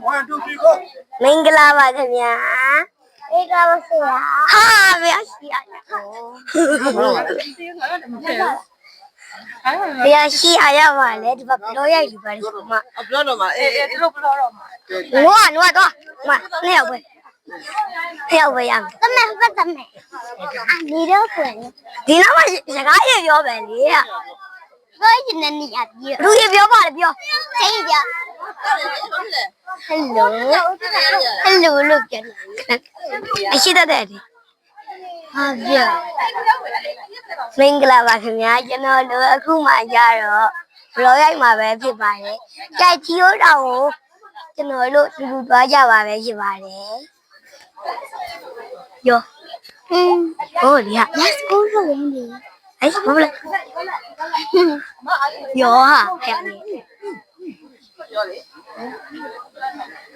1 2 3 go မင်္ဂလာပါခင်ဗျာအေးကပါဆရာဟာဘယ်ရှိရလဲဘယ်ရှိရပါလဲဒီဘဘလောရိုက်လူပါလေမအဘလောတော့မှာအေးသူတို့ဘလောတော့မှာနွားတော့မနှစ်ယောက်ပဲရမယ်တမဲပတ်တမဲနေတော့ခွင်ဒီနောက်မှာစကားရပြောပဲလေပြောရင်လည်းနေရပြီလူရပြောပါလေပြောစိတ်ပြောHelloလို့ပြောအရှိတတ်တယ်ဟာပြောမင်္ဂလာပါခင်ဗျာကျွန်တော်တို့အခုမှကြတော့ဘလော့ရိုက်မှာပဲဖြစ်ပါတယ်ကြိုက်ချီရိုးတောင်ကိုကျွန်တော်တို့တူတူသွားကြပါပဲဖြစ်ပါတယ်ယောဟုတ်လေ Let's go လို့ဝင်လေအဲ့ဘာလဲယောဟာဟဲ့ပြောလေ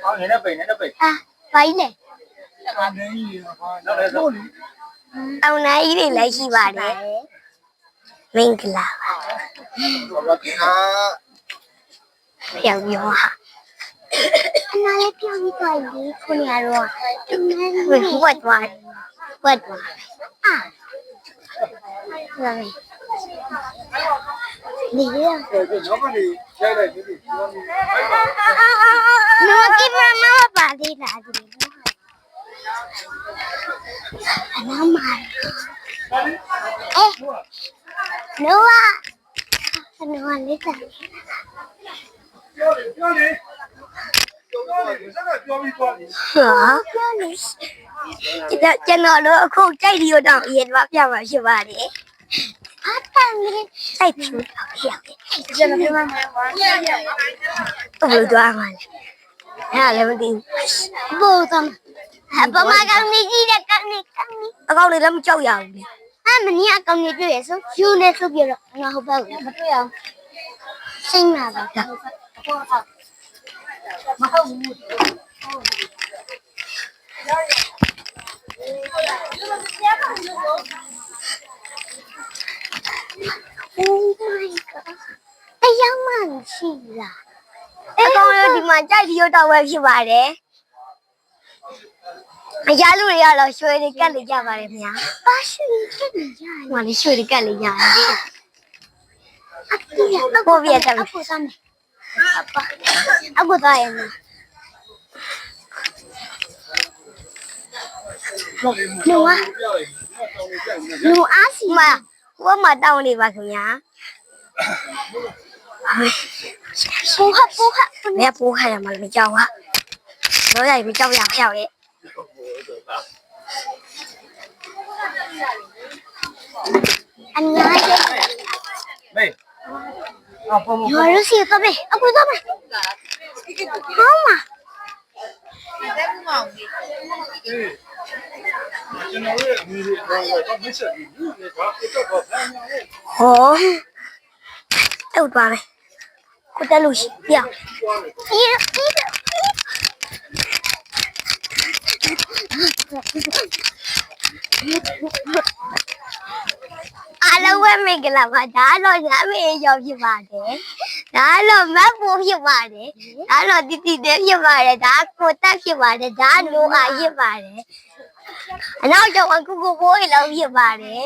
ဟောနေနေပိတ်အာဘာကြီးလဲနောက်လည်းဆိုအောင်နိုင်ကြီးတွေလည်းရှိပါတယ်မင်္ဂလာပါပြောင်းပြောဟာအနာလေးပြောင်းပြီးသွားပြီခုနကတော့ဝတ်သွားအာလာမေနေရနောက်ကနေရိုက်လိုက်ဒီနော်ကိမမပါသေးလားဒီအနာမနိုးလေးတာပြောလေစကားပြောပြီးသွားပြီပြောလေကျွန်တော်တို့အခုကြိုက်ဒီတော့အရင်ကပြမှာဖြစ်ပါတယ်အားတန်လေးစိုက်ဖြူတော့ရောက်တယ်ကျွန်တော်ပြောမှာဘယ်တော့မှလည်းမသိဘူးဘိုးသမဘာမှကောင်းနေကြီးတဲ့ကောင်းနေအကောင်းလေးလည်းမကြောက်ရဘူးလေမနေ့အကောင်းလေးတွေ့ရဆိုယူနေဆိုပြတော့ငါဟုတ်ပါဘူးမတွေ့အောင်စိတ်နာပါတော့မဟုတ်ဘူးတရားမှရှိလားအကောင်ရဒီမှာကြိုက်ဒီတော့ပဲဖြစ်ပါတယ်အရာလူတွေကတော့ရွှေတွေကတ်လေးကြပါတယ်ခင်ဗျာပါရွှေကတ်လေးကြဟိုလေရွှေတွေကတ်လေးကြအခုပြတယ်အခုစမ်းအခုသားရဲ့လူအားစီမဟိုမှာတောင်းနေပါခင်ဗျာပိုးခါရမှာမကြောက်ဟာတော့ရိုက်မကြောက်ရဖျောက်ရဲ့အညာရဲ့မေအပေါ်မှာရောစီတော့ပဲအခုတော့ပဲဟောမှာကျွန်တော်ရဲ့အမီးတော့မစ်ဆက်ပြီးဘူးလေဒါပြတော့ပါဟောအဲ့ပါပဲကိုတက်လို့ရှိပြအားလုံးပဲမင်္ဂလာပါဒါတော့ညမေးရောဖြစ်ပါတယ်ဒါတော့မတ်ဖို့ဖြစ်ပါတယ်ဒါတော့တီတီတဲဖြစ်ပါတယ်ဒါကိုတက်ဖြစ်ပါတယ်ဒါလိုအားဖြစ်ပါတယ်အနောက်ကျောင်းကကိုဘိုးလောက်ဖြစ်ပါတယ်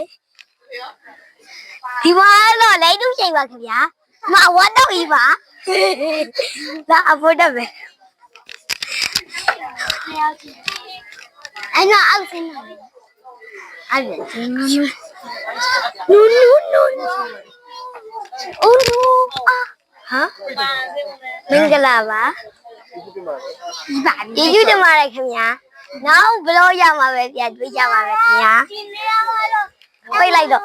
ဒီမှာတော့လိုက်လို့ချိန်ပါခင်ဗျာမဝတ်တော့ဤပါဒါအဖို့တော့ပဲအဲ့တော့အောက်စင်းနေအဲ့ဒါနူအိုးဟာမင်္ဂလာပါကျေးဇူးတင်ပါတယ်ခင်ဗျာနောက်ဘလို့ရမှာပဲပြန်တွေ့ကြပါမယ်ခင်ဗျာပိတ်လိုက်တော့